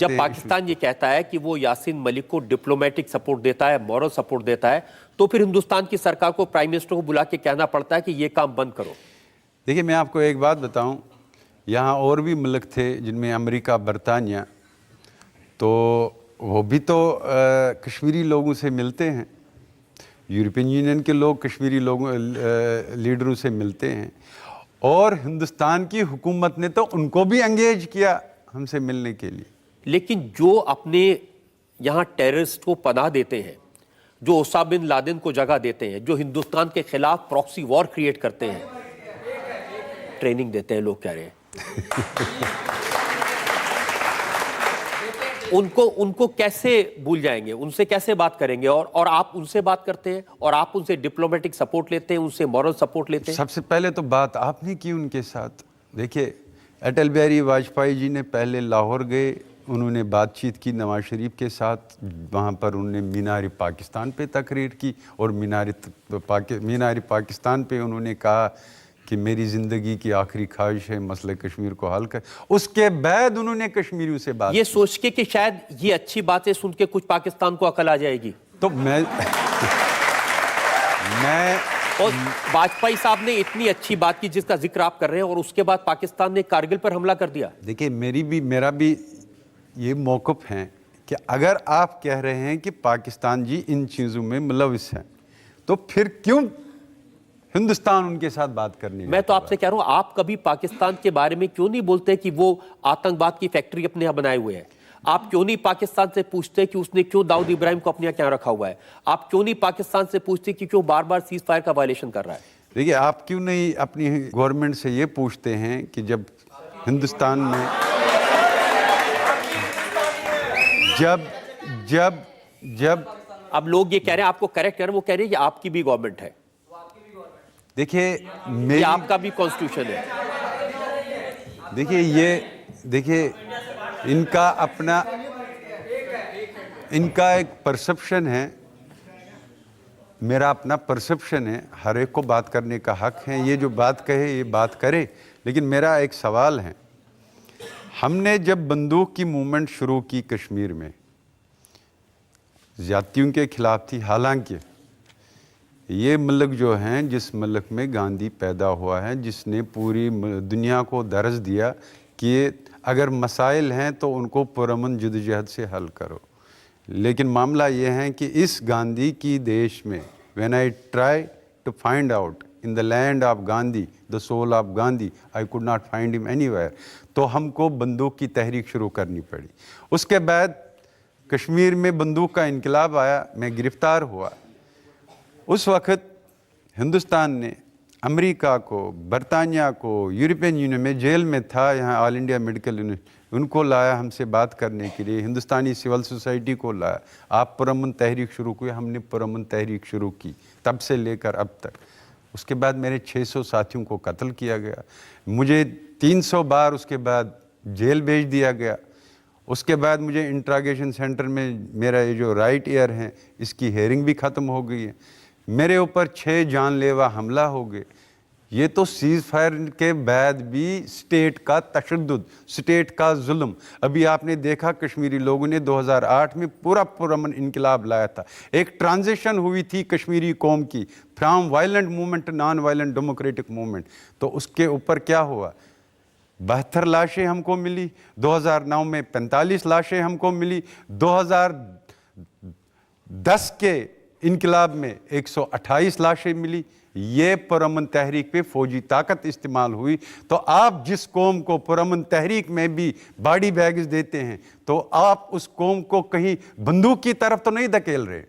जब पाकिस्तान ये कहता है कि वो यासीन मलिक को डिप्लोमेटिक सपोर्ट देता है, मॉरल सपोर्ट देता है, तो फिर हिंदुस्तान की सरकार को, प्राइम मिनिस्टर को बुला के कहना पड़ता है कि ये काम बंद करो। देखिए, मैं आपको एक बात बताऊं, यहाँ और भी मुल्क थे जिनमें अमेरिका, बरतानिया, तो वो भी तो कश्मीरी लोगों से मिलते हैं। यूरोपियन यूनियन के लोग कश्मीरी लोगों लीडरों से मिलते हैं, और हिंदुस्तान की हुकूमत ने तो उनको भी एंगेज किया हमसे मिलने के लिए। लेकिन जो अपने यहाँ टेररिस्ट को पनाह देते हैं, जो ओसामा बिन लादेन को जगह देते हैं, जो हिंदुस्तान के खिलाफ प्रॉक्सी वॉर क्रिएट करते हैं, ट्रेनिंग देते हैं, लोग कह रहे हैं उनको कैसे भूल जाएंगे, उनसे कैसे बात करेंगे? और आप उनसे बात करते हैं, और आप उनसे डिप्लोमेटिक सपोर्ट लेते हैं, उनसे मॉरल सपोर्ट लेते हैं। सबसे पहले तो बात आपने की उनके साथ। देखिए, अटल बिहारी वाजपेयी जी ने पहले लाहौर गए, उन्होंने बातचीत की नवाज शरीफ के साथ, वहाँ पर उन्होंने मीनार पाकिस्तान पे तकरीर की, और मीनार पाकिस्तान पे उन्होंने कहा कि मेरी ज़िंदगी की आखिरी ख्वाहिश है मसले कश्मीर को हल कर। उसके बाद उन्होंने कश्मीरियों से बात ये सोच के कि शायद ये अच्छी बातें सुन के कुछ पाकिस्तान को अकल आ जाएगी, तो मैं और वाजपेयी साहब ने इतनी अच्छी बात की जिसका जिक्र आप कर रहे हैं, और उसके बाद पाकिस्तान ने कारगिल पर हमला कर दिया। देखिए, मेरा भी ये मौक़िफ़ है कि अगर आप कह रहे हैं कि पाकिस्तान जी इन चीज़ों में मुलविस हैं, तो फिर क्यों हिंदुस्तान उनके साथ बात करनी? मैं तो आपसे कह रहा हूं, आप कभी पाकिस्तान के बारे में क्यों नहीं बोलते कि वो आतंकवाद की फैक्ट्री अपने यहाँ बनाए हुए है? आप क्यों नहीं पाकिस्तान से पूछते कि उसने क्यों दाऊद इब्राहिम को अपने यहाँ क्या रखा हुआ है? आप क्यों नहीं पाकिस्तान से पूछते कि क्यों बार बार सीज फायर का वायलेशन कर रहा है? देखिए, आप क्यों नहीं अपनी गवर्नमेंट से ये पूछते हैं कि जब हिंदुस्तान में जब अब लोग ये कह रहे हैं, आपको करेक्ट कर रहे हैं, वो कह रहे हैं कि आपकी भी गवर्नमेंट है। देखिए, ये आपका भी कॉन्स्टिट्यूशन है। देखिए, इनका एक परसेप्शन है, मेरा अपना परसेप्शन है। हर एक को बात करने का हक है, ये जो बात कहे ये बात करे। लेकिन मेरा एक सवाल है, हमने जब बंदूक की मूवमेंट शुरू की कश्मीर में, ज़्यादतियों के खिलाफ थी। हालांकि ये मुल्क जो हैं, जिस मुल्क में गांधी पैदा हुआ है, जिसने पूरी दुनिया को दर्ज दिया कि अगर मसाइल हैं तो उनको पुरअमन जद्दोजहद से हल करो। लेकिन मामला ये है कि इस गांधी की देश में, when I try to find out in the land of Gandhi the soul of Gandhi, I could not find him anywhere. तो हमको बंदूक की तहरीक शुरू करनी पड़ी। उसके बाद कश्मीर में बंदूक का इनकलाब आया, मैं गिरफ्तार हुआ। उस वक़्त हिंदुस्तान ने अमेरिका को, बरतानिया को, यूरोपियन यूनियन में जेल में था, यहाँ ऑल इंडिया मेडिकल यूनियन, उनको लाया हमसे बात करने के लिए, हिंदुस्तानी सिविल सोसाइटी को लाया। आप पुरअमन तहरीक शुरू की, हमने पुरअमन तहरीक शुरू की, तब से लेकर अब तक। उसके बाद मेरे 600 साथियों को कत्ल किया गया, मुझे 300 बार उसके बाद जेल भेज दिया गया। उसके बाद मुझे इंट्रागेशन सेंटर में, मेरा ये जो राइट ईयर है इसकी हेयरिंग भी ख़त्म हो गई है। मेरे ऊपर 6 जानलेवा हमला हो गए। ये तो सीज़ फायर के बाद भी स्टेट का तशद्दुद, स्टेट का जुल्म। अभी आपने देखा कश्मीरी लोगों ने 2008 में पूरा पुरअमन इनकलाब लाया था। एक ट्रांजिशन हुई थी कश्मीरी कौम की, from violent movement to non violent democratic movement. तो उसके ऊपर क्या हुआ? 72 लाशें हमको मिली, 2009 में 45 लाशें हमको मिली, 2010 के इनकलाब में 128 लाशें मिली। ये पुरअमन तहरीक पे फौजी ताकत इस्तेमाल हुई। तो आप जिस कौम को पुरअमन तहरीक में भी बॉडी बैग्स देते हैं, तो आप उस कौम को कहीं बंदूक की तरफ तो नहीं धकेल रहे।